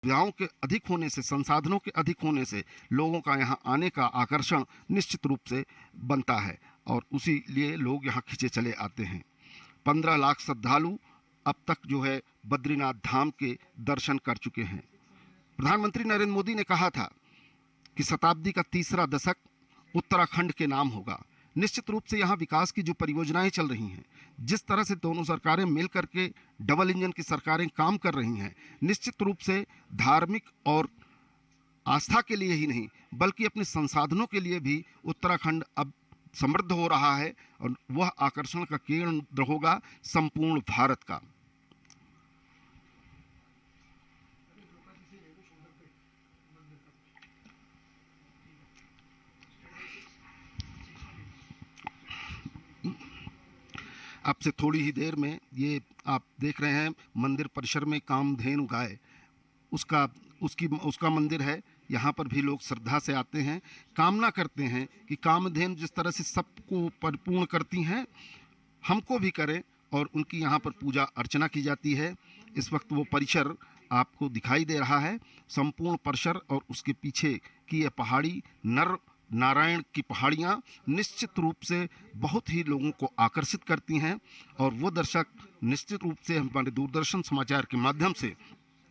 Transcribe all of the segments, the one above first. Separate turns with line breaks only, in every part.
सुविधाओं के अधिक होने से, संसाधनों के अधिक होने से लोगों का यहाँ आने का आकर्षण निश्चित रूप से बनता है और उसी लिए लोग यहाँ खिंचे चले आते हैं। 15 लाख श्रद्धालु अब तक जो है बद्रीनाथ धाम के दर्शन कर चुके हैं। प्रधानमंत्री नरेंद्र मोदी ने कहा था कि शताब्दी का तीसरा दशक उत्तराखंड के नाम होगा। निश्चित रूप से यहाँ विकास की जो परियोजनाएं चल रही हैं, जिस तरह से दोनों सरकारें मिल करके डबल इंजन की सरकारें काम कर रही हैं, निश्चित रूप से धार्मिक और आस्था के लिए ही नहीं बल्कि अपने संसाधनों के लिए भी उत्तराखंड अब समृद्ध हो रहा है और वह आकर्षण का केंद्र होगा संपूर्ण भारत का। अब से थोड़ी ही देर में ये आप देख रहे हैं मंदिर परिसर में कामधेनु गाय उसका मंदिर है। यहाँ पर भी लोग श्रद्धा से आते हैं, कामना करते हैं कि कामधेनु जिस तरह से सबको परिपूर्ण करती हैं, हमको भी करें और उनकी यहाँ पर पूजा अर्चना की जाती है। इस वक्त वो परिसर आपको दिखाई दे रहा है, संपूर्ण परिसर और उसके पीछे की यह पहाड़ी नर नारायण की पहाड़ियाँ निश्चित रूप से बहुत ही लोगों को आकर्षित करती हैं और वो दर्शक निश्चित रूप से हमारे दूरदर्शन समाचार के माध्यम से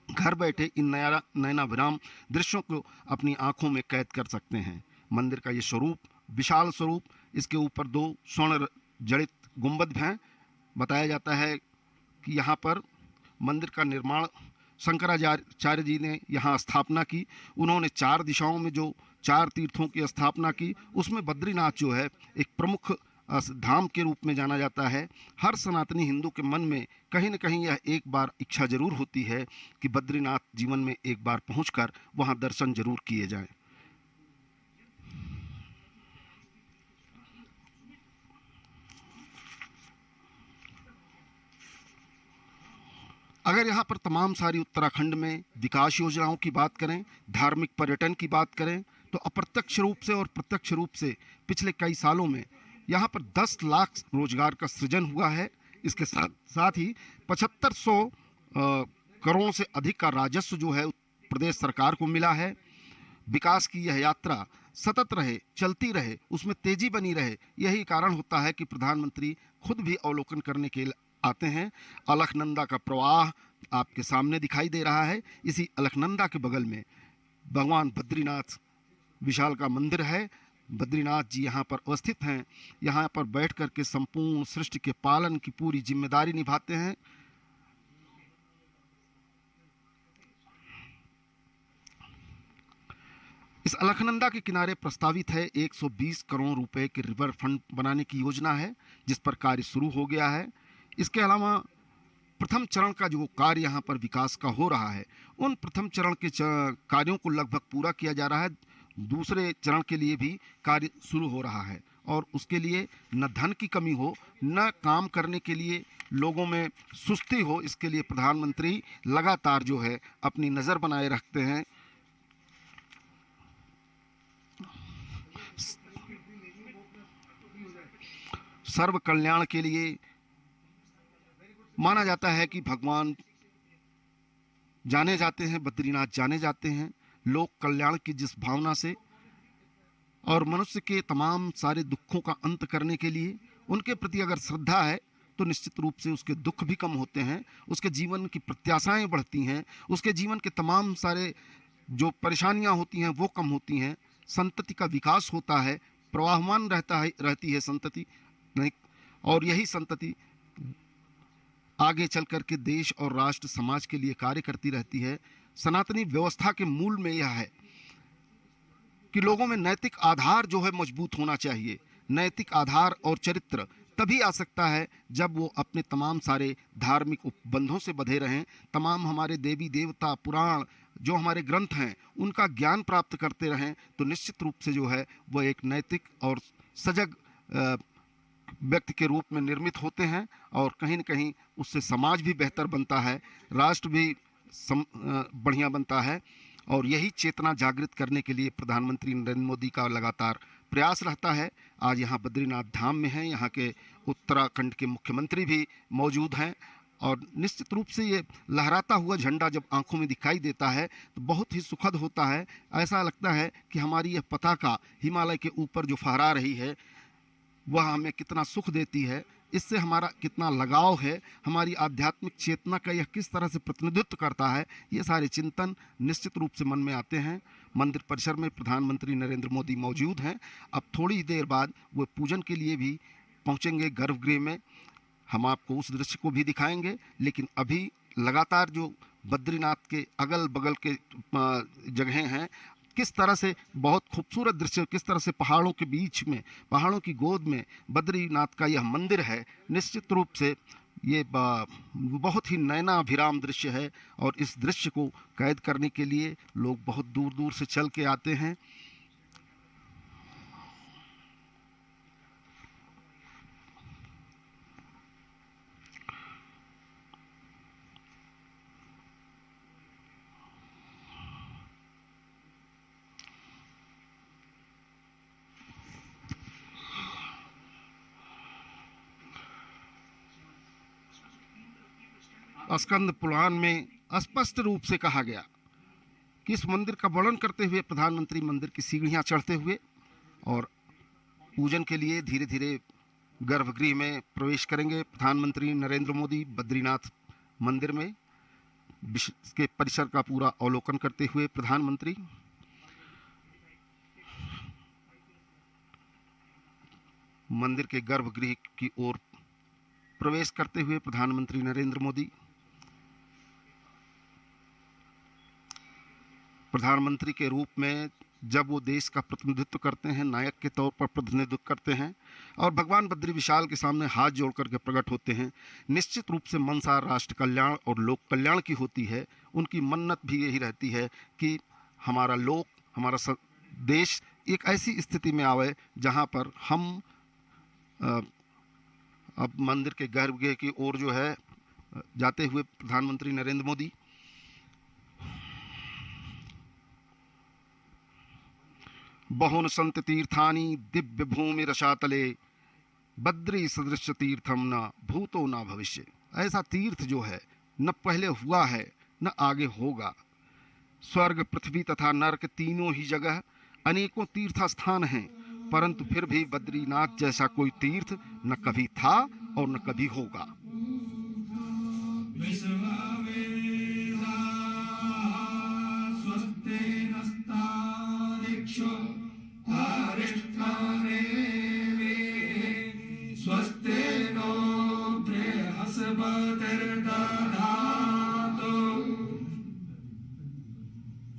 घर बैठे इन नयनाभिराम दृश्यों को अपनी आंखों में कैद कर सकते हैं। मंदिर का ये स्वरूप, विशाल स्वरूप, इसके ऊपर 2 स्वर्ण जड़ित गुंबद हैं। बताया जाता है कि यहाँ पर मंदिर का निर्माण शंकराचार्य जी ने यहाँ स्थापना की। उन्होंने 4 दिशाओं में जो 4 तीर्थों की स्थापना की, उसमें बद्रीनाथ जो है एक प्रमुख धाम के रूप में जाना जाता है। हर सनातनी हिंदू के मन में कहीं न कहीं यह एक बार इच्छा जरूर होती है कि बद्रीनाथ जीवन में एक बार पहुंचकर वहां दर्शन जरूर किए जाएं। अगर यहाँ पर तमाम सारी उत्तराखंड में विकास योजनाओं की बात करें, धार्मिक पर्यटन की बात करें, तो अप्रत्यक्ष रूप से और प्रत्यक्ष रूप से पिछले कई सालों में यहाँ पर 10 लाख रोजगार का सृजन हुआ है। इसके साथ ही 7500 करोड़ से अधिक का राजस्व जो है प्रदेश सरकार को मिला है। विकास की यह यात्रा सतत रहे, चलती रहे, उसमें तेजी बनी रहे, यही कारण होता है कि प्रधानमंत्री खुद भी अवलोकन करने के आते हैं। अलकनंदा का प्रवाह आपके सामने दिखाई दे रहा है। इसी अलकनंदा के बगल में भगवान बद्रीनाथ विशाल का मंदिर है। बद्रीनाथ जी यहाँ पर अवस्थित हैं। यहाँ पर बैठ कर के संपूर्ण सृष्टि के पालन की पूरी जिम्मेदारी निभाते हैं। इस अलकनंदा के किनारे प्रस्तावित है 120 करोड़ रुपए के रिवर फ्रंट बनाने की योजना है, जिस पर कार्य शुरू हो गया है। इसके अलावा प्रथम चरण का जो कार्य यहाँ पर विकास का हो रहा है, उन प्रथम चरण के कार्यों को लगभग पूरा किया जा रहा है। दूसरे चरण के लिए भी कार्य शुरू हो रहा है और उसके लिए न धन की कमी हो, न काम करने के लिए लोगों में सुस्ती हो, इसके लिए प्रधानमंत्री लगातार जो है अपनी नज़र बनाए रखते हैं। सर्व कल्याण के लिए माना जाता है कि भगवान जाने जाते हैं, बद्रीनाथ जाने जाते हैं लोक कल्याण की जिस भावना से और मनुष्य के तमाम सारे दुखों का अंत करने के लिए। उनके प्रति अगर श्रद्धा है तो निश्चित रूप से उसके दुख भी कम होते हैं, उसके जीवन की प्रत्याशाएं बढ़ती हैं, उसके जीवन के तमाम सारे जो परेशानियां होती हैं वो कम होती हैं, संतति का विकास होता है, प्रवाहमान रहती है संतति नहीं, और यही संतति आगे चल कर के देश और राष्ट्र समाज के लिए कार्य करती रहती है। सनातनी व्यवस्था के मूल में यह है कि लोगों में नैतिक आधार जो है मजबूत होना चाहिए। नैतिक आधार और चरित्र तभी आ सकता है जब वो अपने तमाम सारे धार्मिक उपबंधों से बंधे रहें, तमाम हमारे देवी देवता पुराण जो हमारे ग्रंथ हैं उनका ज्ञान प्राप्त करते रहें, तो निश्चित रूप से जो है वह एक नैतिक और सजग व्यक्ति के रूप में निर्मित होते हैं और कहीं न कहीं उससे समाज भी बेहतर बनता है, राष्ट्र भी बढ़िया बनता है। और यही चेतना जागृत करने के लिए प्रधानमंत्री नरेंद्र मोदी का लगातार प्रयास रहता है। आज यहाँ बद्रीनाथ धाम में हैं, यहाँ के उत्तराखंड के मुख्यमंत्री भी मौजूद हैं और निश्चित रूप से ये लहराता हुआ झंडा जब आंखों में दिखाई देता है तो बहुत ही सुखद होता है। ऐसा लगता है कि हमारी यह पताका हिमालय के ऊपर जो फहरा रही है वह हमें कितना सुख देती है, इससे हमारा कितना लगाव है, हमारी आध्यात्मिक चेतना का यह किस तरह से प्रतिनिधित्व करता है, ये सारे चिंतन निश्चित रूप से मन में आते हैं। मंदिर परिसर में प्रधानमंत्री नरेंद्र मोदी मौजूद हैं। अब थोड़ी देर बाद वो पूजन के लिए भी पहुंचेंगे गर्भगृह में। हम आपको उस दृश्य को भी दिखाएंगे, लेकिन अभी लगातार जो बद्रीनाथ के अगल बगल के जगहें हैं, किस तरह से बहुत खूबसूरत दृश्य, किस तरह से पहाड़ों के बीच में, पहाड़ों की गोद में बद्रीनाथ का यह मंदिर है, निश्चित रूप से ये बहुत ही नयनाभिराम दृश्य है। और इस दृश्य को कैद करने के लिए लोग बहुत दूर दूर से चल के आते हैं। स्कंद पुराण में स्पष्ट रूप से कहा गया कि इस मंदिर का वर्णन करते हुए प्रधानमंत्री मंदिर की सीढ़ियां चढ़ते हुए और पूजन के लिए धीरे धीरे गर्भगृह में प्रवेश करेंगे। प्रधानमंत्री नरेंद्र मोदी बद्रीनाथ मंदिर में के परिसर का पूरा अवलोकन करते हुए प्रधानमंत्री मंदिर के गर्भगृह की ओर प्रवेश करते हुए प्रधानमंत्री नरेंद्र मोदी प्रधानमंत्री के रूप में जब वो देश का प्रतिनिधित्व करते हैं, नायक के तौर पर प्रतिनिधित्व करते हैं और भगवान बद्री विशाल के सामने हाथ जोड़ करके प्रकट होते हैं, निश्चित रूप से मनसा राष्ट्र कल्याण और लोक कल्याण की होती है। उनकी मन्नत भी यही रहती है कि हमारा लोक, हमारा देश एक ऐसी स्थिति में आवे जहाँ पर हम अब मंदिर के गर्भगृह की ओर जो है जाते हुए प्रधानमंत्री नरेंद्र मोदी बहुन संत तीर्थानि दिव्य भूमि रसातले बद्री सदृश तीर्थम न भूतो न भविष्य। ऐसा तीर्थ जो है न पहले हुआ है न आगे होगा। स्वर्ग, पृथ्वी तथा नरक तीनों ही जगह अनेकों तीर्थ स्थान हैं, परंतु फिर भी बद्रीनाथ जैसा कोई तीर्थ न कभी था और न कभी होगा।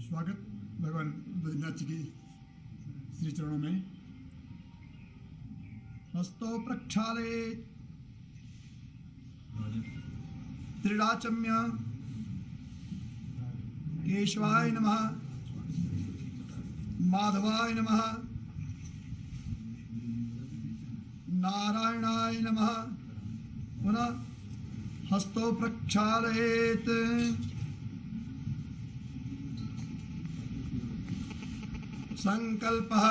स्वागत भगवान बद्रीनाथ जी के श्री चरणों में। हस्तो प्रक्षाले त्रिराचम्य केशवाय नमः, माधवाय नमः, नारायणाय नमः। पुनः हस्तो प्रक्षालयेत। संकल्पः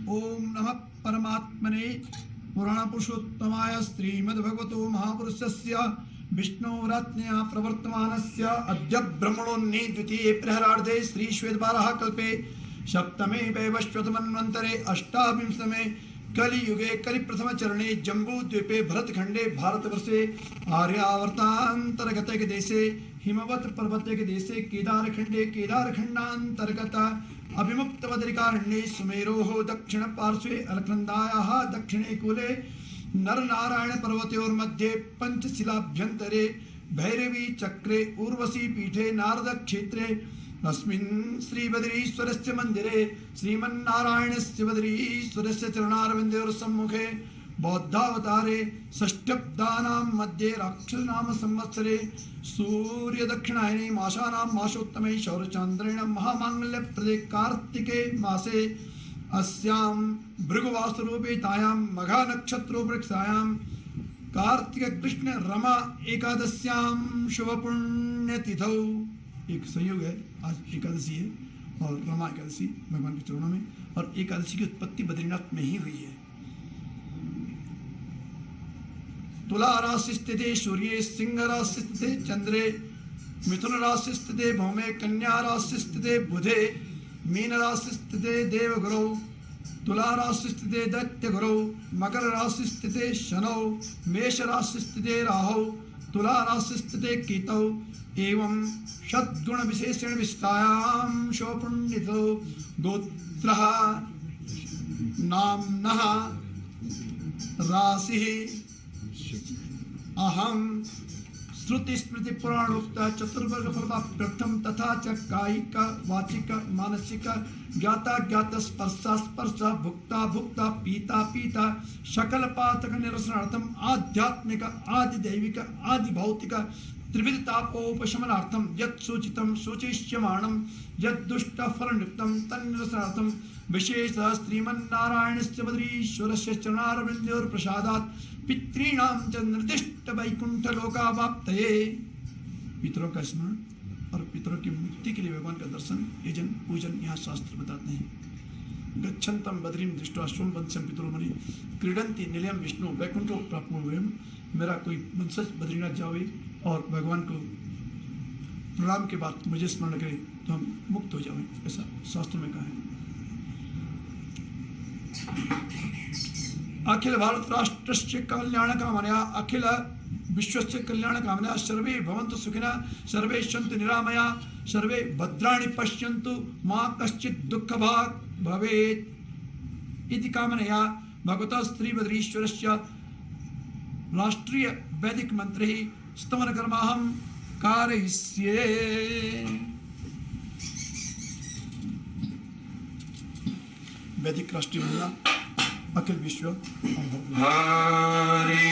ओम नमः परमात्मने पुराण पुरुषोत्तमाय श्रीमद्भगवतो महापुरुषस्य विष्णुराज्ञया प्रवर्तमानस्य अद्य ब्रह्मणोन्नी द्वितीये प्रहरार्धे श्री श्वेतवाराह कल्पे सप्तमे वैवस्वतमन्वन्तरे अष्टाविंशमे कलियुगे कलिप्रथम चरणे जम्बूद्वीपे भरतखंडे भारतवर्षे आर्यावर्तांतर्गत के देशे हिमवत पर्वत के देशे केदारखंडे केदारखंडांतर्गत अभिमुक्त बद्रिकारण्ये सुमेरोः दक्षिण पार्श्वे अलकनंदायाः दक्षिणे कूले नरनारायण पर्वतयोर्मध्ये पंचशिलाभ्यन्तरे भैरवी चक्रे उर्वशी पीठे नारद क्षेत्रे अस्मिन् श्री बद्रीश्वरस्य मंदिरे श्रीमन्नारायणस्य बद्रीश्वरस्य चरणारविन्दयोः सम्मुखे बौद्धावतारे षष्ट्यब्दानां मध्ये राक्षसनाम संवत्सरे सूर्य दक्षिणायने मासानां मासोत्तमे शौरचान्द्रेण महामांगल्यप्रदे कार्तिके मासे अस्यां भृगुवासरूपेतायां मघा नक्षत्रोपृक्षायां कार्तिक कृष्ण रमा एकादश्यां शुभ पुण्यतिथौ। एक संयोग है, आज एकादशी है और रमा एकादशी भगवान के चरणों में और एकादशी की उत्पत्ति बद्रीनाथ में ही हुई है। तुला राशि स्थिते सूर्ये, सिंह राशि स्थिते चंद्रे, मिथुन राशि स्थिते भौमे, कन्या राशि स्थिते बुधे, मीन राशि स्थिते देवगुरौ, तुला राशि स्थिते दैत्यगुरौ, मकर राशि स्थिते शनौ, मेष राशि स्थिते राहौ, तुला राशि स्थिते केतौ। एवं षद्गुण विशेषण विस्तायां शोपुण्डितो गोत्रः नाम्नः राशिः अहं श्रुति स्मृति पुराणोक्त चतुर्वर्ग फलप्राप्त्यर्थम तथा च कायिक वाचिक मानसिक ज्ञाता ज्ञात स्पर्शा स्पर्श भुक्ता भुक्ता पीता पीता सकल पातक निरसनार्थम आध्यात्मिक आदि दैविक आदि भौतिक त्रिविध तापोपशमनार्थम यत् सूचितं सूचिष्यमाणं यत् दुष्ट फलनियुक्तं तन्निरसनार्थम विशेष श्रीमन्नारायणस्य बद्रीश्वरस्य चरणारविन्दयोः प्रसादात् पितॄणां च निर्दिष्ट वैकुंठ लोकावाप्तये। पितरों का स्मरण और पितरों की मुक्ति के लिए भगवान का दर्शन यजन पूजन यहाँ शास्त्र बताते हैं। गच्छन्तं बद्रीं दृष्ट्वा सोमवंशं पितरो मुनि क्रीडन्ति निलयं विष्णु वैकुंठो प्राप्नुवयम्। मेरा कोई वंशज बद्रीनाथ जावे और भगवान को प्रणाम के बाद मुझे स्मरण करे तो हम मुक्त हो जाएं, ऐसा शास्त्र में कहा है। अखिल भारत राष्ट्रस्य कल्याण कामनया अखिल विश्वस्य कल्याण कामनया सर्वे भवन्तु सुखिनः सर्वे सन्तु निरामया सर्वे भद्राणि पश्यन्तु मा कश्चित् दुःखभाग् भवेत् इति कामनया भगवतः श्रीबद्रीश्वरस्य राष्ट्रीय वैदिक मंत्रे स्तवन कर्माहं कारयिष्ये। वैदिक राष्ट्रीय वंदना अखिल विश्व
हरे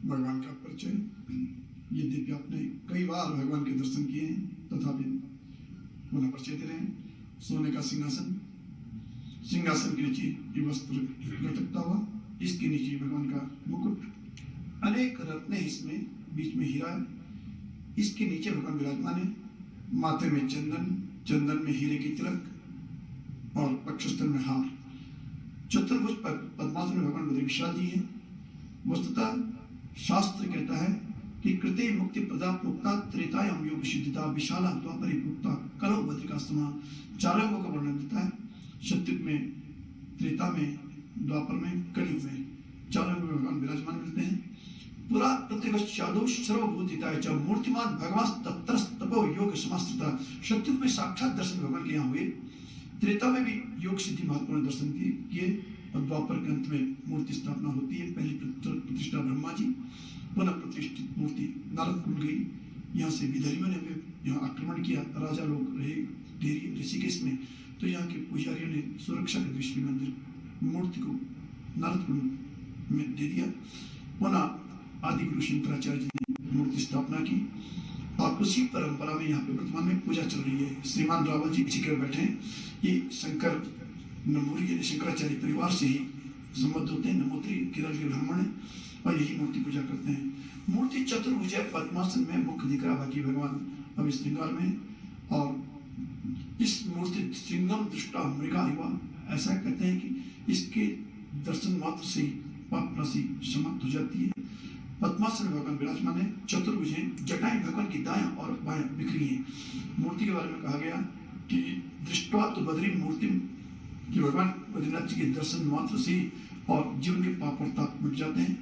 भगवान का परिचय। यद्यपि आपने कई बार भगवान के दर्शन किए हैं तथापि पुनः परिचय दे रहे हैं। सोने का सिंहासन सिंहासन के नीचे ये वस्त्र लटकता हुआ, इसके नीचे भगवान का मुकुट, अनेक रत्न है इसमें, बीच में हीरा है, इसके नीचे भगवान विराजमान है, माथे में चंदन, चंदन में हीरे की तिलक और वक्षस्थल में हार। चतुर्भुज पद्मासन में भगवान बद्री विशाल जी है। वस्तुतः शास्त्र कहता है कि कृते मुक्ति प्रदा प्रोक्ता त्रेतायाम योग सिद्धिता विशाला द्वापरी प्रोक्ता कलौ बद्रिका समा। चार अंगों का वर्णन देता है, सत्युग में, त्रेता में, द्वापर में, कलयुग में, चार अंगों में भगवान विराजमान मिलते हैं। पुरा प्रतिवश्चादो सर्वभूतिता च मूर्तिमान भगवान तत्रस्तपो योग समास्थिता। सत्युग में साक्षात दर्शन भगवान के यहाँ हुए, त्रेता में भी योग सिद्धि महत्वपूर्ण दर्शन किए, और द्वापर के अंत में मूर्ति स्थापना होती है। पहली प्रतिष्ठा ब्रह्मा जी, पुनः प्रतिष्ठित मूर्ति नारद कुल गई। यहाँ से विदर्भियों ने यहाँ आक्रमण किया, राजा लोग रहे देरी ऋषिकेश में, तो यहाँ के पुजारियों ने सुरक्षा की दृष्टि में अंदर मूर्ति को नारद कुल में दे दिया। पुनः आदि गुरु शंकराचार्य जी ने मूर्ति स्थापना की, और उसी परंपरा में यहाँ पे वर्तमान में पूजा चल रही है। श्रीमान रावल जी पीछे बैठे हैं, ये शंकर नमूरी शंकराचार्य परिवार से ही संबद्ध होते हैं। नमोत्री केरल के ब्राह्मण है और यही मूर्ति पूजा करते हैं। मूर्ति चतुर्भुज पद्मासन में मुख्य दिख रहा, बाकी भगवान अब श्रृंगार में। और इस मूर्ति श्रृंगम दृष्टा मृगा युवा, ऐसा कहते हैं कि इसके दर्शन मात्र से ही पाप राशि समाप्त हो जाती है। पद्मासन में भगवान विराजमान है, चतुर्भुज हैं, जटाएं भगवान की दायां और बायां बिखरी हैं। मूर्ति के बारे में कहा गया कि दृष्टवा तो बद्री मूर्ति, कि भगवान बद्रीनाथ जी के दर्शन मात्र से और जीवन के पाप और ताप मिट जाते हैं।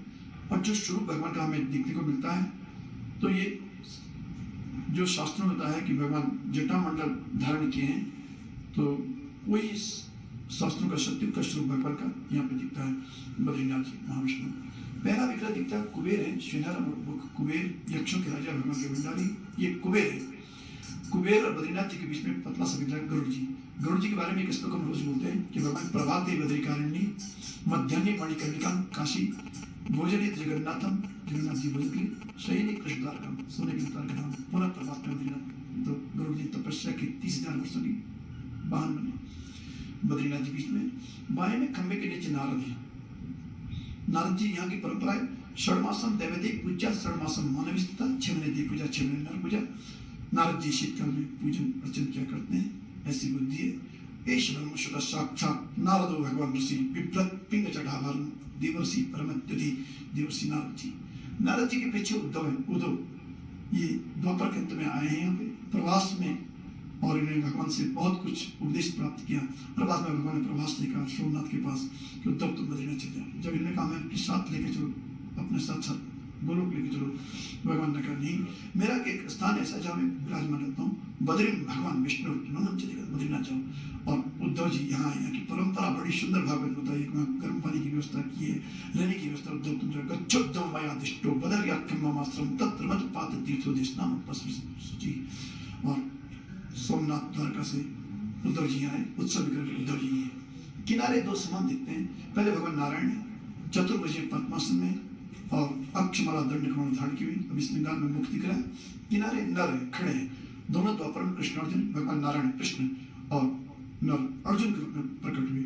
और जो स्वरूप भगवान का हमें देखने को मिलता है, तो ये जो शास्त्रों में बताया है कि भगवान जटा मंडल धारण किए हैं, तो वही शास्त्रों का सत्य का स्वरूप भगवान का यहाँ पे दिखता है। बद्रीनाथ जी महाविष्णु पहला विग्रह दिखता है, कुबेर है, श्रीधर कुबेर, यक्षों के राजा भगवान के भंडारी, ये कुबेर है। कुबेर और बद्रीनाथ जी के बीच में पतला सा विग्रह गरुड़ जी। गरुड़ जी के बारे में एक श्लोक हम रोज बोलते हैं कि भगवान प्रभाते बद्रिकारण्य मध्यान्हे मणिकर्णिका काशी भोजने जगन्नाथम, जगन्नाथ जी भोजन के सही कृष्ण द्वारकम, सोने के द्वार का नाम, पुनः प्रभात में बद्रीनाथ। तो गरुड़ जी तपस्या के 30,000 वर्षों की वाहन बने। बद्रीनाथ जी बीच में, बाएं में खंबे के नीचे नारद है। नारद जी यहाँ की परंपरा है, षडमासम दैवते पूजा, षडमासम मानव स्थिता, 6 महीने देव पूजा, 6 महीने नर पूजा। नारद जी शीतकाल में पूजन अर्चन क्या करते हैं, ऐसी बुद्धि है। एष ब्रह्मशुद्ध साक्षात नारदो भगवान ऋषि विप्लत पिंग चढ़ावर देवर्षि परमत्यधि देवर्षि नारद जी। नारद जी के पीछे उद्धव है, उद्धव ये द्वापर के अंत में आए हैं यहाँ पे प्रवास में, और इन्होंने भगवान से बहुत कुछ उपदेश प्राप्त किया। प्रभास में भगवान ने प्रभास देखा सोमनाथ के पास कि उद्धव तुम बद्रीनाथ चले जाओ। जब इन्होंने कहा मैं साथ लेके चलो, अपने साथ साथ गोलोक लेके चलो, भगवान ने कहा नहीं, मेरा एक स्थान ऐसा जहाँ मैं विराजमान रहता हूँ, बद्री भगवान विष्णु नमन चलेगा, बद्रीनाथ जाओ। और उद्धव जी यहाँ की परंपरा बड़ी सुंदर भागवत बताई, गर्म पानी की व्यवस्था की है, रहने की व्यवस्था। उद्धव तुम जाओ, गच्छोद्धव मया दिष्टो बदर्याख्यमाश्रम तत्र मत पात तीर्थो देशनाम सूची। और सोमनाथ द्वारका से उद्धव जी आए, उत्सव विग्रह उद्धव जी है। किनारे दो समान दिखते हैं, पहले भगवान नारायण चतुर्भुज पद्मासन में और अक्षमाला दंड कमल धारण की हुई, अब इस लिंगान में मुख दिख रहा है। किनारे नर खड़े हैं, दोनों द्वापर में कृष्ण अर्जुन, भगवान नारायण कृष्ण और नर अर्जुन के रूप में प्रकट हुए।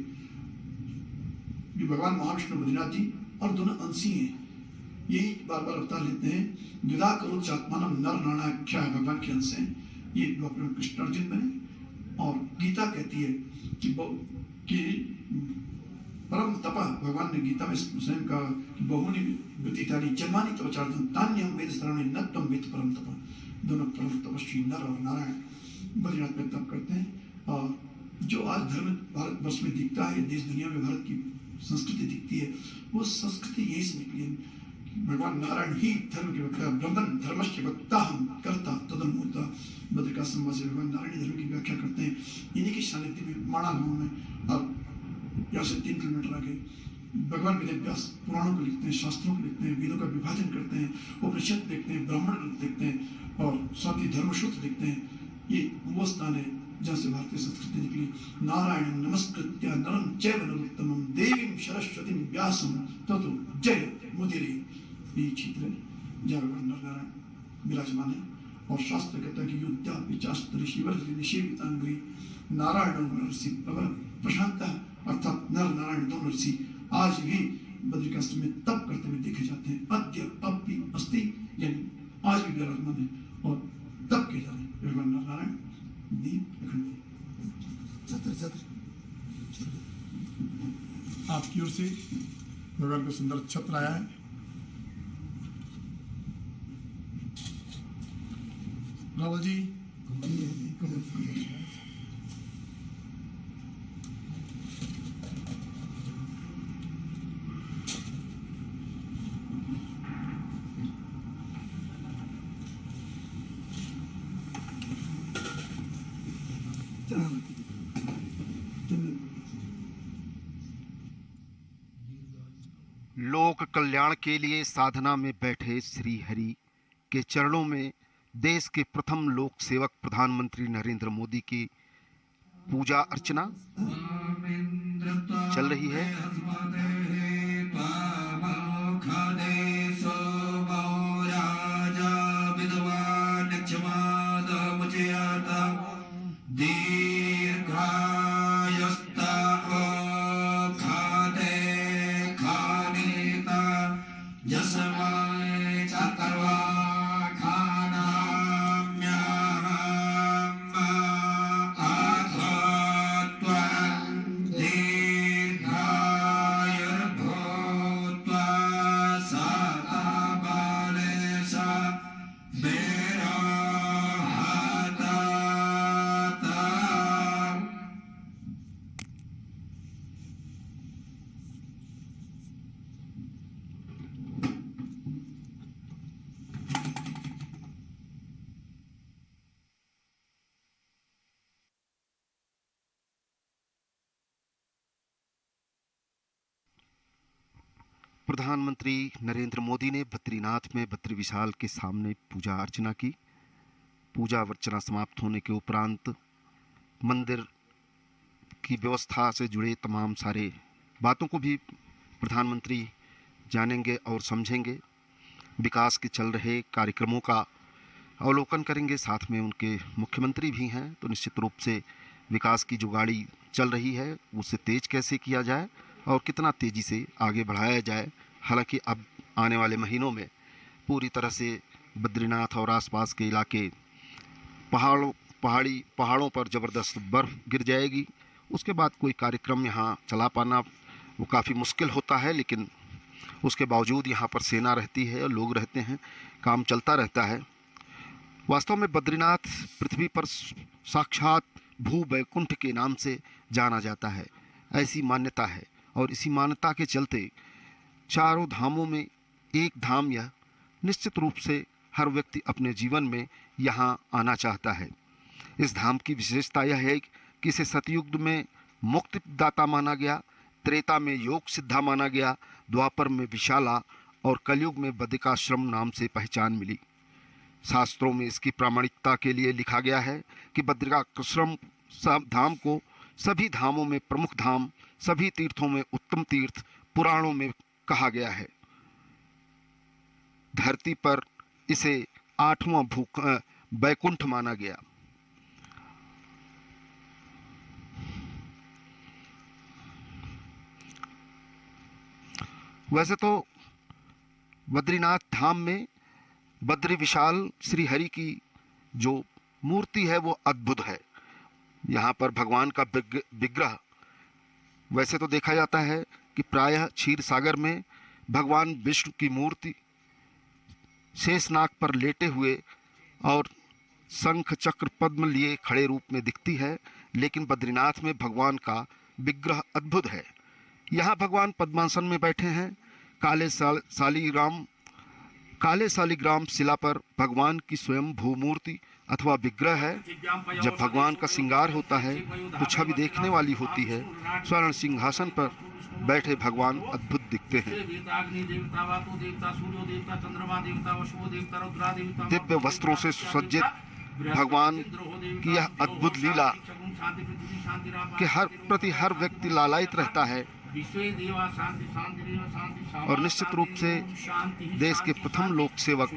ये भगवान महाविष्णु बद्रीनाथ जी और दोनों अंशी हैं, यही बार बार अवतार लेते हैं। द्विधा करो चात्मानम नर नारायणाख्या भगवान के अंश हैं। ये द्वापर में कृष्ण अर्जुन बने। और गीता कहती है कि परम तपा, भगवान ने गीता में स्वयं कहा कि बहुनी व्यतीतानि जन्मानि तव चार्जन तान्यहं वेद शरणे न त्वं वेद परम तपा। दोनों परम तपस्वी नर और नारायण बद्रीनाथ में तप करते हैं। और जो आज धर्म भारत वर्ष में दिखता है, देश दुनिया में भारत की संस्कृति दिखती है, वो संस्कृति यही से निकली है। भगवान नारायण ही धर्म के वक्ता, ब्रह्मन धर्मस्य वक्ता हम करता तदनुमूर्ता। बद्रिका संवाद भगवान नारायण धर्म की व्याख्या करते हैं। इन्हीं की सानिध्य में माणा गांव में, अब यहाँ से 3 किलोमीटर आगे भगवान वेदव्यास पुराणों को लिखते हैं, शास्त्रों को लिखते हैं, वेदों का विभाजन करते हैं, उपनिषद देखते हैं, ब्राह्मण देखते हैं और साथ ही धर्मसूत्र देखते हैं। ये वो स्थान है जहाँ से भारतीय संस्कृति निकली। नारायण नमस्कृत्य नरं चैव नरोत्तमं देवीं सरस्वतीं व्यासं ततो जय मुदिरे। ये क्षेत्र है जहाँ भगवान नारायण विराजमान है। और शास्त्र कहता है कि युद्धा विचास्त्र शिवर निषेवितांगी नारायण नरसिंह प्रशांत अर्थात नर नारायण दोनों ऋषि आज भी बद्रिकाश्रम में तप करते हुए देखे जाते हैं। अद्य अपि अस्ति, यानी आज भी विराजमान है और तप किए जा रहे हैं। भगवान नर नारायण आपकी ओर से भगवान को सुंदर छत्र आया है। रावल जी
लोक कल्याण के लिए साधना में बैठे श्री हरि के चरणों में देश के प्रथम लोक सेवक प्रधानमंत्री नरेंद्र मोदी की पूजा अर्चना चल रही है। प्रधानमंत्री नरेंद्र मोदी ने बद्रीनाथ में बद्री विशाल के सामने पूजा अर्चना की। पूजा अर्चना समाप्त होने के उपरांत मंदिर की व्यवस्था से जुड़े तमाम सारे बातों को भी प्रधानमंत्री जानेंगे और समझेंगे। विकास के चल रहे कार्यक्रमों का अवलोकन करेंगे। साथ में उनके मुख्यमंत्री भी हैं, तो निश्चित रूप से विकास की जो गाड़ी चल रही है उसे तेज कैसे किया जाए और कितना तेज़ी से आगे बढ़ाया जाए। हालांकि अब आने वाले महीनों में पूरी तरह से बद्रीनाथ और आसपास के इलाके पहाड़ों पर ज़बरदस्त बर्फ़ गिर जाएगी। उसके बाद कोई कार्यक्रम यहाँ चला पाना वो काफ़ी मुश्किल होता है, लेकिन उसके बावजूद यहाँ पर सेना रहती है और लोग रहते हैं, काम चलता रहता है। वास्तव में बद्रीनाथ पृथ्वी पर साक्षात भू वैकुंठ के नाम से जाना जाता है, ऐसी मान्यता है। और इसी मान्यता के चलते चारों धामों में एक धाम यह निश्चित रूप से हर व्यक्ति अपने जीवन में यहाँ आना चाहता है। इस धाम की विशेषता यह है कि इसे सतयुग में मुक्तिदाता माना गया, त्रेता में योग सिद्धा माना गया, द्वापर में विशाला और कलयुग में बद्रिकाश्रम नाम से पहचान मिली। शास्त्रों में इसकी प्रामाणिकता के लिए लिखा गया है कि बद्रिकाश्रम धाम को सभी धामों में प्रमुख धाम, सभी तीर्थों में उत्तम तीर्थ पुराणों में कहा गया है। धरती पर इसे 8वां वैकुंठ माना गया। वैसे तो बद्रीनाथ धाम में बद्री विशाल श्री हरि की जो मूर्ति है वो अद्भुत है। यहाँ पर भगवान का विग्रह वैसे तो देखा जाता है कि प्रायः क्षीर सागर में भगवान विष्णु की मूर्ति शेषनाग पर लेटे हुए और शंख चक्र पद्म लिए खड़े रूप में दिखती है, लेकिन बद्रीनाथ में भगवान का विग्रह अद्भुत है। यहाँ भगवान पद्मासन में बैठे हैं। काले सालिग्राम शिला पर भगवान की स्वयं भूमूर्ति अथवा विग्रह है। जब भगवान का श्रृंगार होता है तो छवि देखने वाली होती है। स्वर्ण सिंहासन पर बैठे भगवान अद्भुत दिखते हैं। दिव्य वस्त्रों से सुसज्जित भगवान की यह अद्भुत लीला के हर व्यक्ति लालायित रहता है। और निश्चित रूप से देश के प्रथम लोक सेवक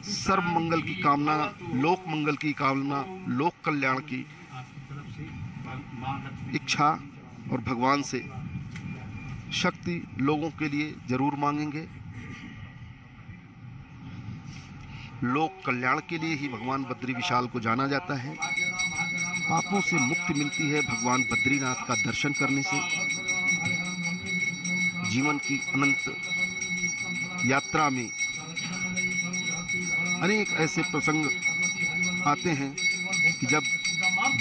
सर्व मंगल की कामना, लोक मंगल की कामना, लोक कल्याण की इच्छा और भगवान से शक्ति लोगों के लिए जरूर मांगेंगे। लोक कल्याण के लिए ही भगवान बद्री विशाल को जाना जाता है। पापों से मुक्ति मिलती है भगवान बद्रीनाथ का दर्शन करने से। जीवन की अनंत यात्रा में अनेक ऐसे प्रसंग आते हैं कि जब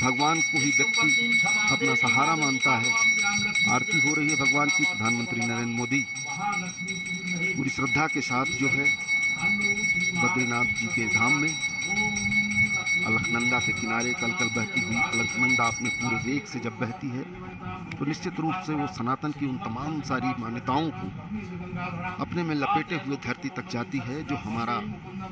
भगवान को ही व्यक्ति अपना सहारा मानता है। आरती हो रही है भगवान की। प्रधानमंत्री नरेंद्र मोदी पूरी श्रद्धा के साथ जो है बद्रीनाथ जी के धाम में अलकनंदा के किनारे कल कल बहती हुई अलकनंदा अपने पूरे वेग से जब बहती है तो निश्चित रूप से वो सनातन की उन तमाम सारी मान्यताओं को अपने में लपेटे हुए धरती तक जाती है, जो हमारा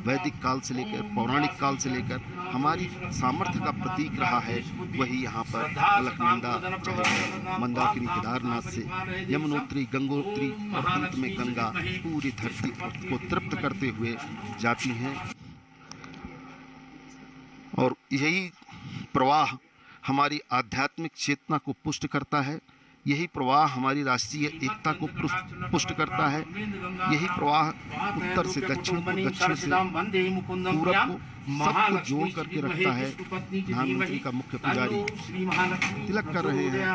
वैदिक काल से लेकर पौराणिक काल से लेकर हमारी सामर्थ्य का प्रतीक रहा है। वही यहाँ पर अलकनंदा चाहे मंदाकिनी केदारनाथ से यमुनोत्री गंगोत्री और अंत में गंगा पूरी धरती को तृप्त करते हुए जाती हैं। और यही प्रवाह हमारी आध्यात्मिक चेतना को पुष्ट करता है। यही प्रवाह हमारी राष्ट्रीय एकता को पुष्ट करता है। यही प्रवाह उत्तर से दक्षिण को, दक्षिण से पूरब को सबको जोड़ करके रखता है। प्रधानमंत्री का मुख्य पुजारी तिलक कर रहे हैं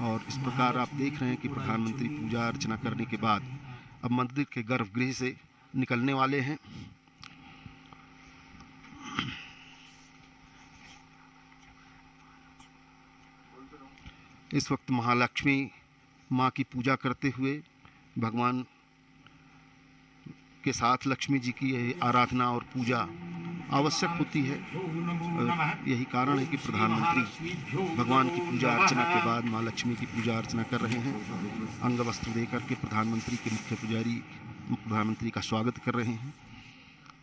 और इस प्रकार आप देख रहे हैं कि प्रधानमंत्री पूजा अर्चना करने के बाद अब मंदिर के गर्भगृह से निकलने वाले हैं। इस वक्त महालक्ष्मी माँ की पूजा करते हुए भगवान के साथ लक्ष्मी जी की आराधना और पूजा आवश्यक होती है। यही कारण है कि प्रधानमंत्री भगवान की पूजा अर्चना के बाद माँ लक्ष्मी की पूजा अर्चना कर रहे हैं। अंग वस्त्र देकर के प्रधानमंत्री के मुख्य पुजारी प्रधानमंत्री का स्वागत कर रहे हैं।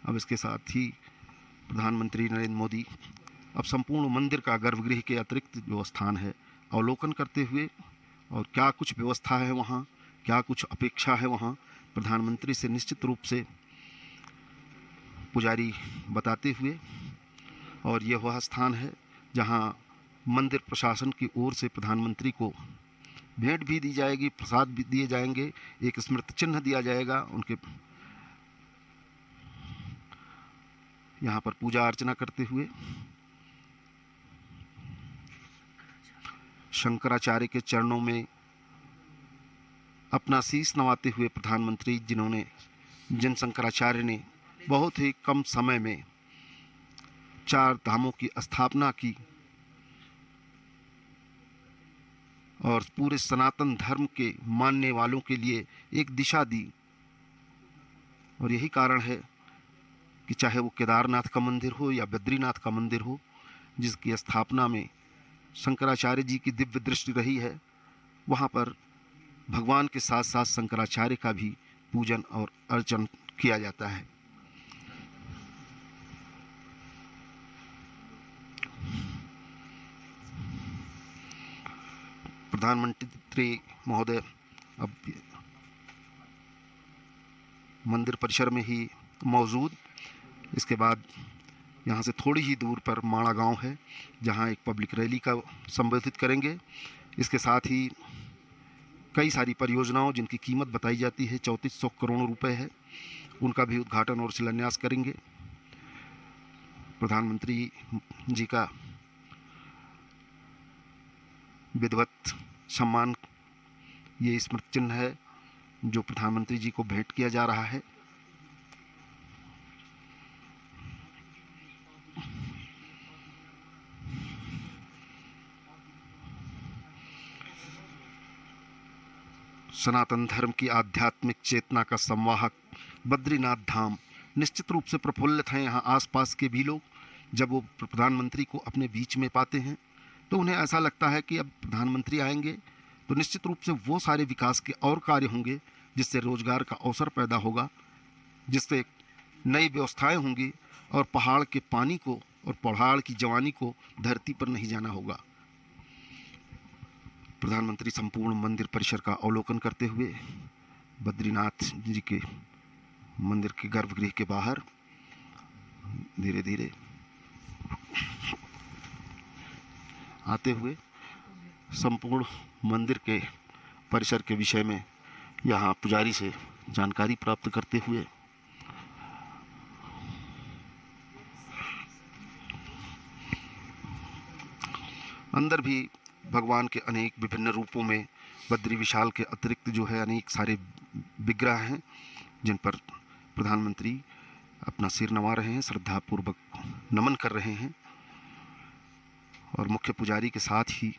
अब इसके साथ ही प्रधानमंत्री नरेंद्र मोदी अब संपूर्ण मंदिर का गर्भगृह के अतिरिक्त जो स्थान है अवलोकन करते हुए और क्या कुछ व्यवस्था है वहाँ, क्या कुछ अपेक्षा है वहाँ, प्रधानमंत्री से निश्चित रूप से पुजारी बताते हुए। और यह वह स्थान है जहाँ मंदिर प्रशासन की ओर से प्रधानमंत्री को भेंट भी दी जाएगी, प्रसाद भी दिए जाएंगे, एक स्मृति चिन्ह दिया जाएगा उनके यहाँ पर पूजा अर्चना करते हुए। शंकराचार्य के चरणों में अपना शीश नवाते हुए प्रधानमंत्री, जिन शंकराचार्य ने बहुत ही कम समय में 4 धामों की स्थापना की और पूरे सनातन धर्म के मानने वालों के लिए एक दिशा दी। और यही कारण है कि चाहे वो केदारनाथ का मंदिर हो या बद्रीनाथ का मंदिर हो, जिसकी स्थापना में शंकराचार्य जी की दिव्य दृष्टि रही है, वहाँ पर भगवान के साथ साथ शंकराचार्य का भी पूजन और अर्चन किया जाता है। प्रधानमंत्री महोदय अब मंदिर परिसर में ही मौजूद। इसके बाद यहाँ से थोड़ी ही दूर पर माणा गांव है, जहाँ एक पब्लिक रैली का संबोधित करेंगे। इसके साथ ही कई सारी परियोजनाओं जिनकी कीमत बताई जाती है 3400 करोड़ रुपए है, उनका भी उद्घाटन और शिलान्यास करेंगे। प्रधानमंत्री जी का विधिवत सम्मान, ये स्मृति चिन्ह है जो प्रधानमंत्री जी को भेंट किया जा रहा है। सनातन धर्म की आध्यात्मिक चेतना का संवाहक बद्रीनाथ धाम निश्चित रूप से प्रफुल्लित हैं। यहाँ आसपास के भी लोग जब वो प्रधानमंत्री को अपने बीच में पाते हैं तो उन्हें ऐसा लगता है कि अब प्रधानमंत्री आएंगे तो निश्चित रूप से वो सारे विकास के और कार्य होंगे जिससे रोजगार का अवसर पैदा होगा, जिससे नई व्यवस्थाएं होंगी और पहाड़ के पानी को और पहाड़ की जवानी को धरती पर नहीं जाना होगा। प्रधानमंत्री संपूर्ण मंदिर परिसर का अवलोकन करते हुए बद्रीनाथ जी के मंदिर के गर्भगृह के बाहर धीरे धीरे आते हुए संपूर्ण मंदिर के परिसर के विषय में यहाँ पुजारी से जानकारी प्राप्त करते हुए अंदर भी भगवान के अनेक विभिन्न रूपों में बद्री विशाल के अतिरिक्त जो है अनेक सारे विग्रह हैं जिन पर प्रधानमंत्री अपना सिर नवा रहे हैं, श्रद्धापूर्वक नमन कर रहे हैं। और मुख्य पुजारी के साथ ही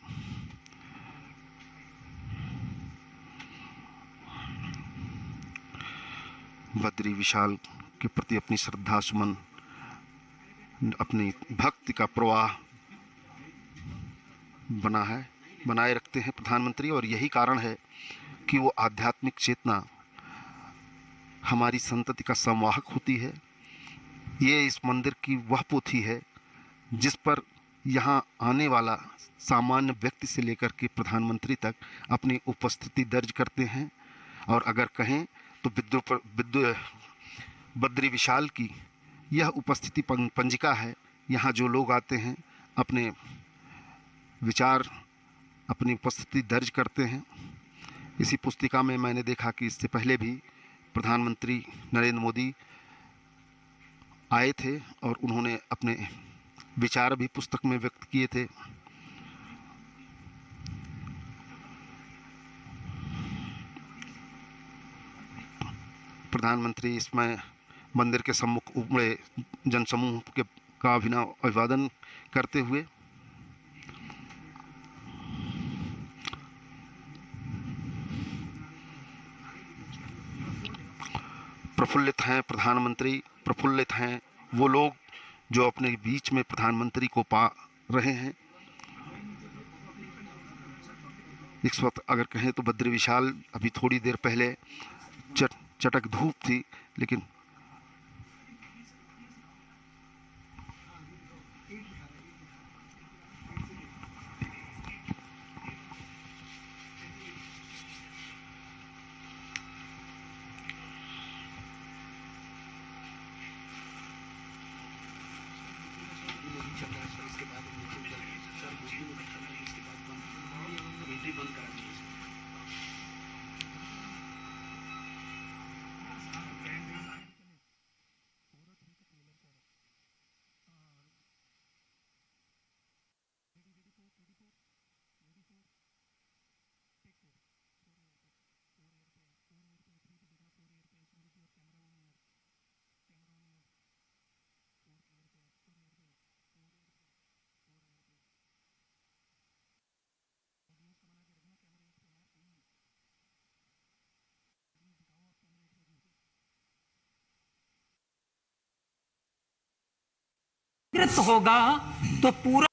बद्री विशाल के प्रति अपनी श्रद्धा सुमन, अपनी भक्ति का प्रवाह बनाए रखते हैं प्रधानमंत्री। और यही कारण है कि वो आध्यात्मिक चेतना हमारी संतति का संवाहक होती है। ये इस मंदिर की वह पोथी है जिस पर यहाँ आने वाला सामान्य व्यक्ति से लेकर के प्रधानमंत्री तक अपनी उपस्थिति दर्ज करते हैं। और अगर कहें तो बद्री विशाल की यह उपस्थिति पंजिका है। यहाँ जो लोग आते हैं अपने विचार, अपनी उपस्थिति दर्ज करते हैं। इसी पुस्तिका में मैंने देखा कि इससे पहले भी प्रधानमंत्री नरेंद्र मोदी आए थे और उन्होंने अपने विचार भी पुस्तक में व्यक्त किए थे। प्रधानमंत्री इसमें मंदिर के सम्मुख उमड़े जनसमूह का अभिनव अभिवादन करते हुए प्रफुल्लित हैं। प्रधानमंत्री प्रफुल्लित हैं। वो लोग जो अपने बीच में प्रधानमंत्री को पा रहे हैं। इस वक्त अगर कहें तो बद्री विशाल अभी थोड़ी देर पहले चटक धूप थी, लेकिन
होगा तो पूरा